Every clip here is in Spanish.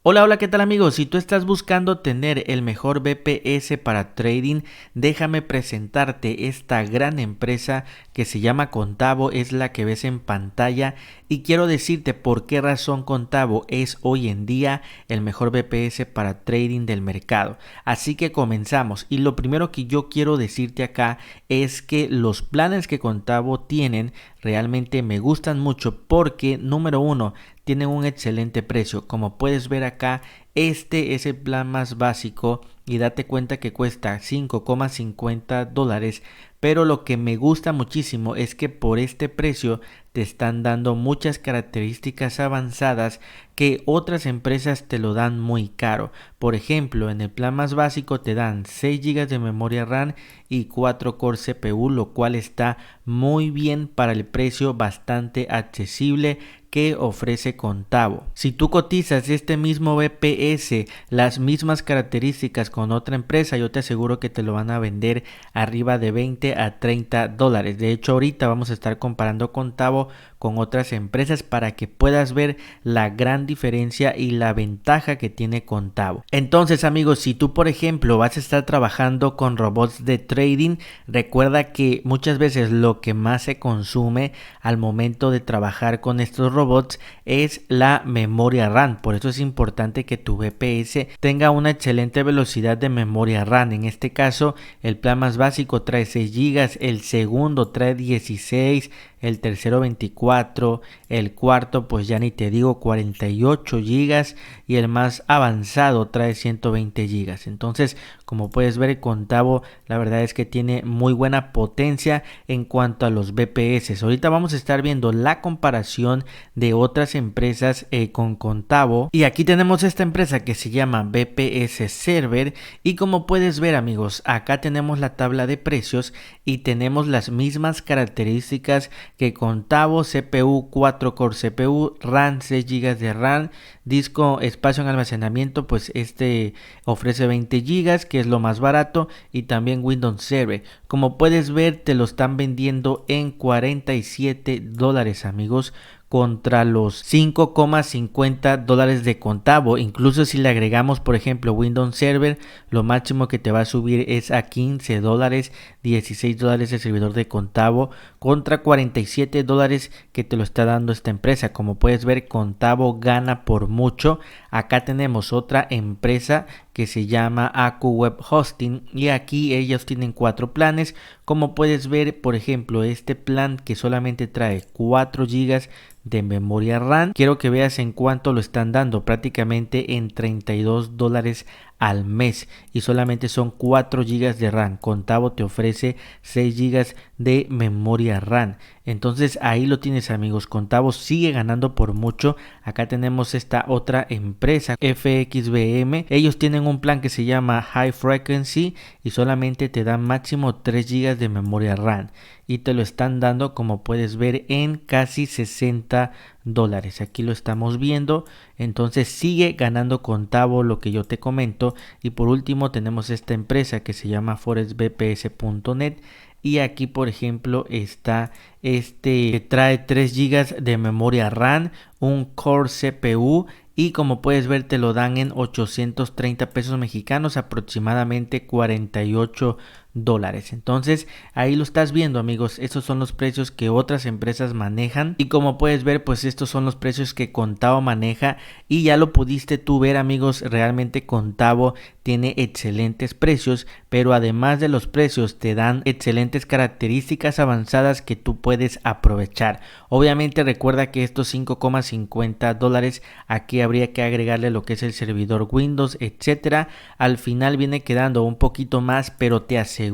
Hola, hola, ¿qué tal amigos? Si tú estás buscando tener el mejor VPS para trading, déjame presentarte esta gran empresa que se llama Contavo, es la que ves en pantalla y quiero decirte por qué razón Contavo es hoy en día el mejor VPS para trading del mercado. Así que comenzamos y lo primero que yo quiero decirte acá es que los planes que Contavo tienen realmente me gustan mucho porque número uno, tienen un excelente precio. Como puedes ver acá, este es el plan más básico y date cuenta que cuesta $5,50, pero lo que me gusta muchísimo es que por este precio te están dando muchas características avanzadas que otras empresas te lo dan muy caro. Por ejemplo, en el plan más básico te dan 6 GB de memoria RAM y 4 core CPU, lo cual está muy bien para el precio, bastante accesible que ofrece Contavo. Si tú cotizas este mismo VPS, las mismas características con otra empresa, yo te aseguro que te lo van a vender arriba de $20 a $30. De hecho, ahorita vamos a estar comparando Contavo con otras empresas para que puedas ver la gran diferencia y la ventaja que tiene Contavo. Entonces amigos, si tú por ejemplo vas a estar trabajando con robots de trading, recuerda que muchas veces lo que más se consume al momento de trabajar con estos robots es la memoria RAM. Por eso es importante que tu VPS tenga una excelente velocidad de memoria RAM. En este caso el plan más básico trae 6 GB, el segundo trae 16, el tercero 24, el cuarto pues ya ni te digo 48 GB y el más avanzado trae 120 GB. Entonces, como puedes ver, Contavo la verdad es que tiene muy buena potencia en cuanto a los VPS. Ahorita vamos a estar viendo la comparación de otras empresas con Contavo y aquí tenemos esta empresa que se llama VPS Server y como puedes ver amigos, acá tenemos la tabla de precios y tenemos las mismas características que Contavo: CPU 4 core CPU, RAM 6 GB de RAM, disco espacio en almacenamiento, pues este ofrece 20 GB que es lo más barato, y también Windows Server. Como puedes ver, te lo están vendiendo en $47 amigos, contra los $5,50 de Contavo. Incluso si le agregamos por ejemplo Windows Server, lo máximo que te va a subir es a $15, $16 el servidor de Contavo contra $47 que te lo está dando esta empresa. Como puedes ver, Contavo gana por mucho. Acá tenemos otra empresa que se llama Aku Web Hosting y aquí ellos tienen 4 planes. Como puedes ver, por ejemplo, este plan que solamente trae 4 GB de memoria RAM, quiero que veas en cuánto lo están dando, prácticamente en $32 al mes, y solamente son 4 GB de RAM. Contavo te ofrece 6 GB de memoria RAM. Entonces ahí lo tienes amigos, Contavo sigue ganando por mucho. Acá tenemos esta otra empresa, FXBM. Ellos tienen un plan que se llama High Frequency y solamente te dan máximo 3 GB de memoria RAM y te lo están dando, como puedes ver, en casi $60. Aquí lo estamos viendo. Entonces sigue ganando Contavo, lo que yo te comento. Y por último tenemos esta empresa que se llama forexbps.net y aquí por ejemplo está este que trae 3 GB de memoria RAM, un core CPU y como puedes ver te lo dan en 830 pesos mexicanos, aproximadamente $48. Entonces ahí lo estás viendo amigos, estos son los precios que otras empresas manejan y como puedes ver pues estos son los precios que Contavo maneja y ya lo pudiste tú ver amigos, realmente Contavo tiene excelentes precios, pero además de los precios te dan excelentes características avanzadas que tú puedes aprovechar. Obviamente recuerda que estos $5,50 aquí habría que agregarle lo que es el servidor Windows, etcétera. Al final viene quedando un poquito más, pero te aseguro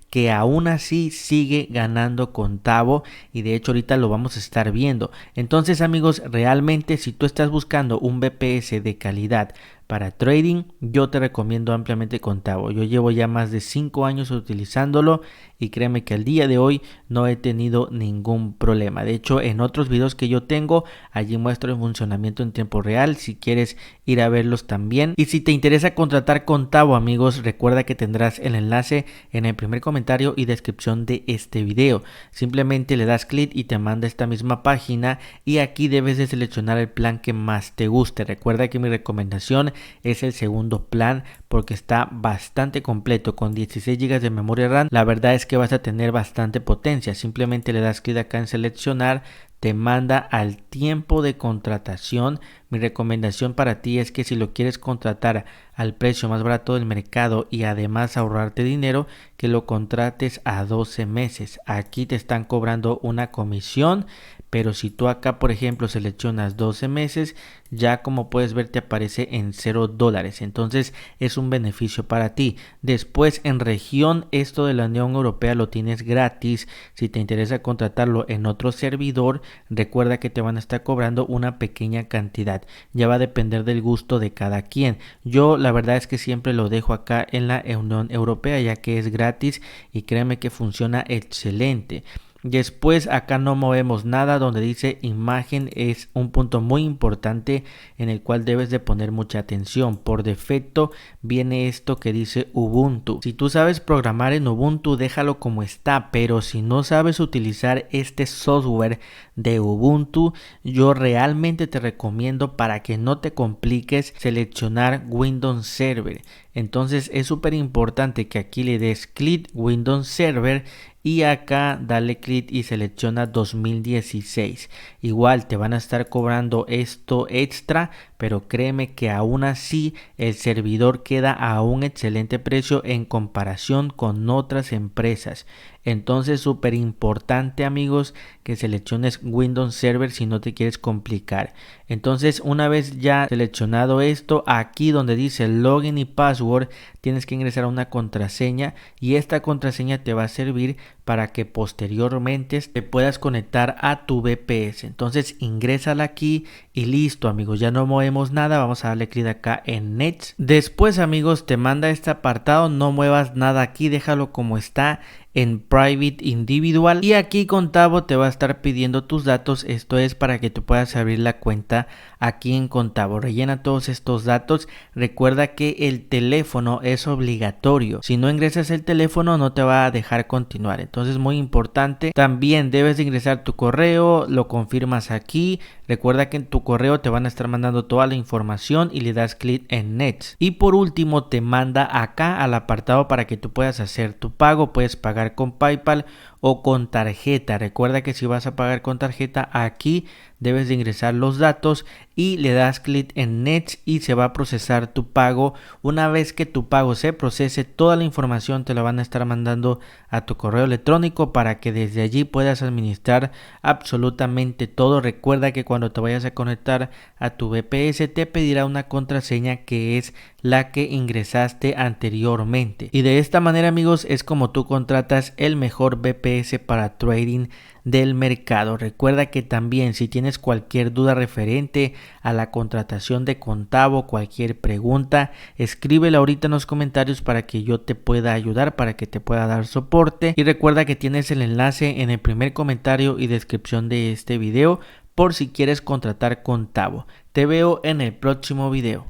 que aún así sigue ganando Contavo y de hecho ahorita lo vamos a estar viendo. Entonces amigos, realmente si tú estás buscando un VPS de calidad para trading, yo te recomiendo ampliamente Contavo. Yo llevo ya más de 5 años utilizándolo y créeme que al día de hoy no he tenido ningún problema. De hecho, en otros videos que yo tengo, allí muestro el funcionamiento en tiempo real, si quieres ir a verlos también. Y si te interesa contratar Contavo, amigos, recuerda que tendrás el enlace en el primer comentario y descripción de este video. Simplemente le das clic y te manda a esta misma página y aquí debes de seleccionar el plan que más te guste. Recuerda que mi recomendación es el segundo plan porque está bastante completo con 16 GB de memoria RAM. La verdad es que vas a tener bastante potencia. Simplemente le das clic acá en seleccionar, te manda al tiempo de contratación. Mi recomendación para ti es que si lo quieres contratar al precio más barato del mercado y además ahorrarte dinero, que lo contrates a 12 meses. Aquí te están cobrando una comisión, pero si tú acá por ejemplo seleccionas 12 meses, ya como puedes ver te aparece en $0. Entonces es un beneficio para ti. Después en región, esto de la Unión Europea lo tienes gratis. Si te interesa contratarlo en otro servidor, recuerda que te van a estar cobrando una pequeña cantidad. Ya va a depender del gusto de cada quien. Yo la verdad es que siempre lo dejo acá en la Unión Europea ya que es gratis y créeme que funciona excelente. Después acá no movemos nada, donde dice imagen es un punto muy importante en el cual debes de poner mucha atención. Por defecto viene esto que dice Ubuntu. Si tú sabes programar en Ubuntu, déjalo como está, pero si no sabes utilizar este software de Ubuntu, yo realmente te recomiendo, para que no te compliques, seleccionar Windows Server. Entonces es súper importante que aquí le des clic Windows Server y acá dale clic y selecciona 2016. Igual te van a estar cobrando esto extra, pero créeme que aún así el servidor queda a un excelente precio en comparación con otras empresas. Entonces súper importante, amigos, que selecciones Windows Server si no te quieres complicar. Entonces una vez ya seleccionado esto, aquí donde dice login y password tienes que ingresar una contraseña y esta contraseña te va a servir para que posteriormente te puedas conectar a tu VPS. Entonces ingrésala aquí y listo, amigos, ya no movemos nada. Vamos a darle clic acá en Next. Después, amigos, te manda este apartado, no muevas nada aquí, déjalo como está en Private Individual y aquí Contavo te va a estar pidiendo tus datos. Esto es para que tú puedas abrir la cuenta aquí en Contavo. Rellena todos estos datos. Recuerda que el teléfono es obligatorio. Si no ingresas el teléfono no te va a dejar continuar. Entonces muy importante. También debes de ingresar tu correo, lo confirmas aquí. Recuerda que en tu correo te van a estar mandando toda la información y le das clic en Next. Y por último te manda acá al apartado para que tú puedas hacer tu pago. Puedes pagar con PayPal o con tarjeta. Recuerda que si vas a pagar con tarjeta, aquí debes de ingresar los datos y le das clic en Next y se va a procesar tu pago. Una vez que tu pago se procese, toda la información te la van a estar mandando a tu correo electrónico para que desde allí puedas administrar absolutamente todo. Recuerda que cuando te vayas a conectar a tu VPS te pedirá una contraseña que es la que ingresaste anteriormente. Y de esta manera, amigos, es como tú contratas el mejor VPS para trading del mercado. Recuerda que también si tienes cualquier duda referente a la contratación de Contavo, cualquier pregunta, escríbela ahorita en los comentarios para que yo te pueda ayudar, para que te pueda dar soporte. Y recuerda que tienes el enlace en el primer comentario y descripción de este video por si quieres contratar Contavo. Te veo en el próximo video.